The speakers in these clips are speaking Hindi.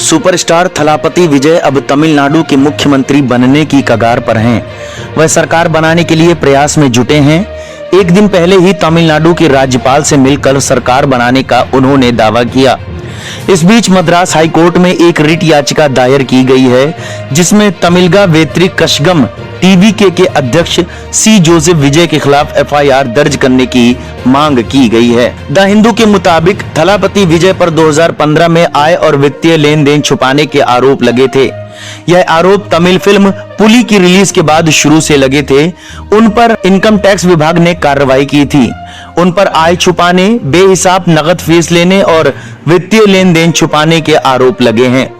सुपरस्टार थलापति विजय अब तमिलनाडु के मुख्यमंत्री बनने की कगार पर हैं। वह सरकार बनाने के लिए प्रयास में जुटे हैं। एक दिन पहले ही तमिलनाडु के राज्यपाल से मिलकर सरकार बनाने का उन्होंने दावा किया। इस बीच मद्रास हाईकोर्ट में एक रिट याचिका दायर की गई है, जिसमें तमिलगा वेत्री कशगम टीवीके के अध्यक्ष सी जोसेफ विजय के खिलाफ एफआईआर दर्ज करने की मांग की गई है। द हिंदू के मुताबिक थलापति विजय पर 2015 में आय और वित्तीय लेन देन छुपाने के आरोप लगे थे। यह आरोप तमिल फिल्म पुली की रिलीज के बाद शुरू से लगे थे। उन पर इनकम टैक्स विभाग ने कार्रवाई की थी। उन पर आय छुपाने, बेहिसाब नकद फीस लेने और वित्तीय लेन देन छुपाने के आरोप लगे हैं।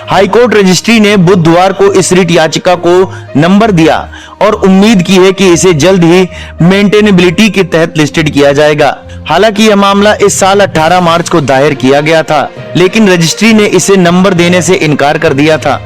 हाईकोर्ट रजिस्ट्री ने बुधवार को इस रिट याचिका को नंबर दिया और उम्मीद की है कि इसे जल्द ही मेंटेनेबिलिटी के तहत लिस्टेड किया जाएगा। हालांकि यह मामला इस साल 18 मार्च को दायर किया गया था, लेकिन रजिस्ट्री ने इसे नंबर देने से इनकार कर दिया था।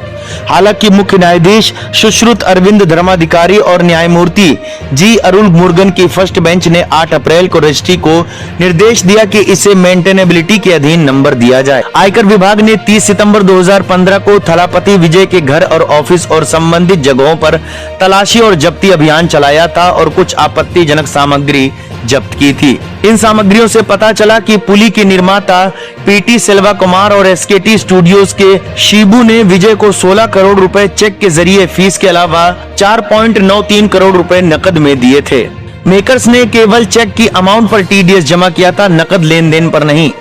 हालांकि मुख्य न्यायाधीश सुश्रुत अरविंद धर्माधिकारी और न्यायमूर्ति जी अरुल मुरुगन की फर्स्ट बेंच ने 8 अप्रैल को रजिस्ट्री को निर्देश दिया कि इसे मेंटेनेबिलिटी के अधीन नंबर दिया जाए। आयकर विभाग ने 30 सितंबर 2015 को थलापति विजय के घर और ऑफिस और संबंधित जगहों पर तलाशी और जब्ती अभियान चलाया था और कुछ आपत्तिजनक सामग्री जब्त की थी। इन सामग्रियों से पता चला कि पुली के निर्माता पीटी सेल्वा कुमार और एसकेटी स्टूडियोज के शिबू ने विजय को 16 करोड़ रुपए चेक के जरिए फीस के अलावा 4.93 करोड़ रुपए नकद में दिए थे। मेकर्स ने केवल चेक की अमाउंट पर टीडीएस जमा किया था, नकद लेन देन पर नहीं।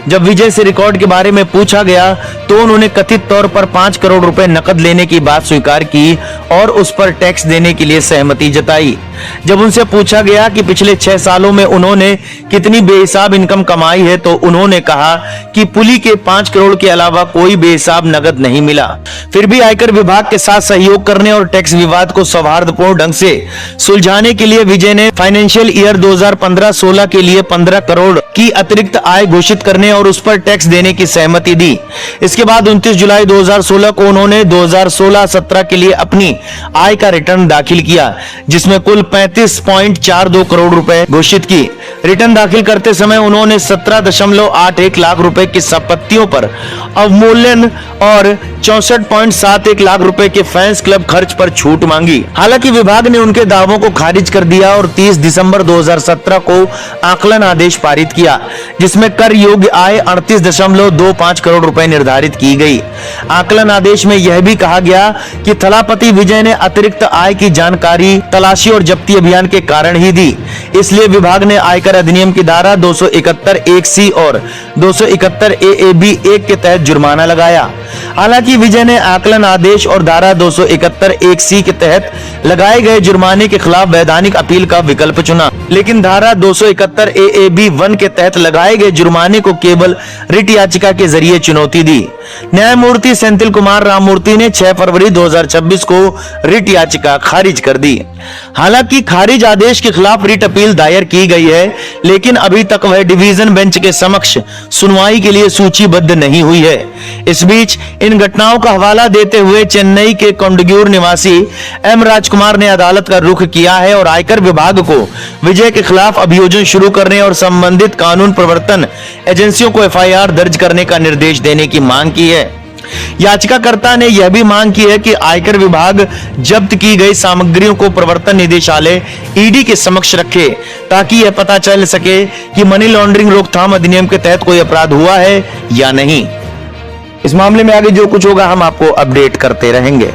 जब विजय से रिकॉर्ड के बारे में पूछा गया तो उन्होंने कथित तौर पर 5 करोड़ रुपए नकद लेने की बात स्वीकार की और उस पर टैक्स देने के लिए सहमति जताई। जब उनसे पूछा गया कि पिछले 6 सालों में उन्होंने कितनी बेहिसाब इनकम कमाई है तो उन्होंने कहा कि पुली के 5 करोड़ के अलावा कोई बेहिसाब नकद नहीं मिला। फिर भी आयकर विभाग के साथ सहयोग करने और टैक्स विवाद को सौहार्दपूर्ण ढंग से सुलझाने के लिए विजय ने फाइनेंशियल ईयर 2015-16 के लिए 15 करोड़ की अतिरिक्त आय घोषित करने और उस पर टैक्स देने की सहमति दी। इसके बाद 29 जुलाई 2016 को उन्होंने 2016-17 के लिए अपनी आय का रिटर्न दाखिल किया, जिसमें कुल 35.42 करोड़ रुपए घोषित की। रिटर्न दाखिल करते समय उन्होंने 17.81 लाख रुपए की संपत्तियों पर अवमूल्यन और 64.71 लाख रुपए के फैंस क्लब खर्च पर छूट मांगी। हालांकि विभाग ने उनके दावों को खारिज कर दिया और 30 दिसंबर 2017 को आकलन आदेश पारित किया, जिसमें कर योग्य आय 38.25 करोड़ रुपए निर्धारित की गई। आकलन आदेश में यह भी कहा गया कि थलापति विजय ने अतिरिक्त आय की जानकारी तलाशी और जब्ती अभियान के कारण ही दी, इसलिए विभाग ने आयकर अधिनियम की धारा 271(1)(c) और 271(a)(b)(1) के तहत जुर्माना लगाया। हालांकि विजय ने आकलन आदेश और धारा 271(1)(c) के तहत लगाए गए जुर्माने के खिलाफ वैधानिक अपील का विकल्प चुना, लेकिन धारा 271(a)(b)(1) के तहत लगाए गए जुर्माने को केवल रिट याचिका के जरिए चुनौती दी। न्यायमूर्ति सेंथिल कुमार राममूर्ति ने 6 फरवरी 2026 को रिट याचिका खारिज कर दी। हालांकि खारिज आदेश के खिलाफ रिट अपील दायर की गई है, लेकिन अभी तक वह डिवीजन बेंच के समक्ष सुनवाई के लिए सूचीबद्ध नहीं हुई है। इस बीच इन घटनाओं का हवाला देते हुए चेन्नई के कोंडग्यूर निवासी एम राजकुमार ने अदालत का रुख किया है और आयकर विभाग को विजय के खिलाफ अभियोजन शुरू करने और संबंधित कानून प्रवर्तन एजेंसियों को एफआईआर दर्ज करने का निर्देश देने की मांग की है। याचिकाकर्ता ने यह भी मांग की है कि आयकर विभाग जब्त की गई सामग्रियों को प्रवर्तन निदेशालय ईडी के समक्ष रखे, ताकि यह पता चल सके कि मनी लॉन्ड्रिंग रोकथाम अधिनियम के तहत कोई अपराध हुआ है या नहीं। इस मामले में आगे जो कुछ होगा हम आपको अपडेट करते रहेंगे।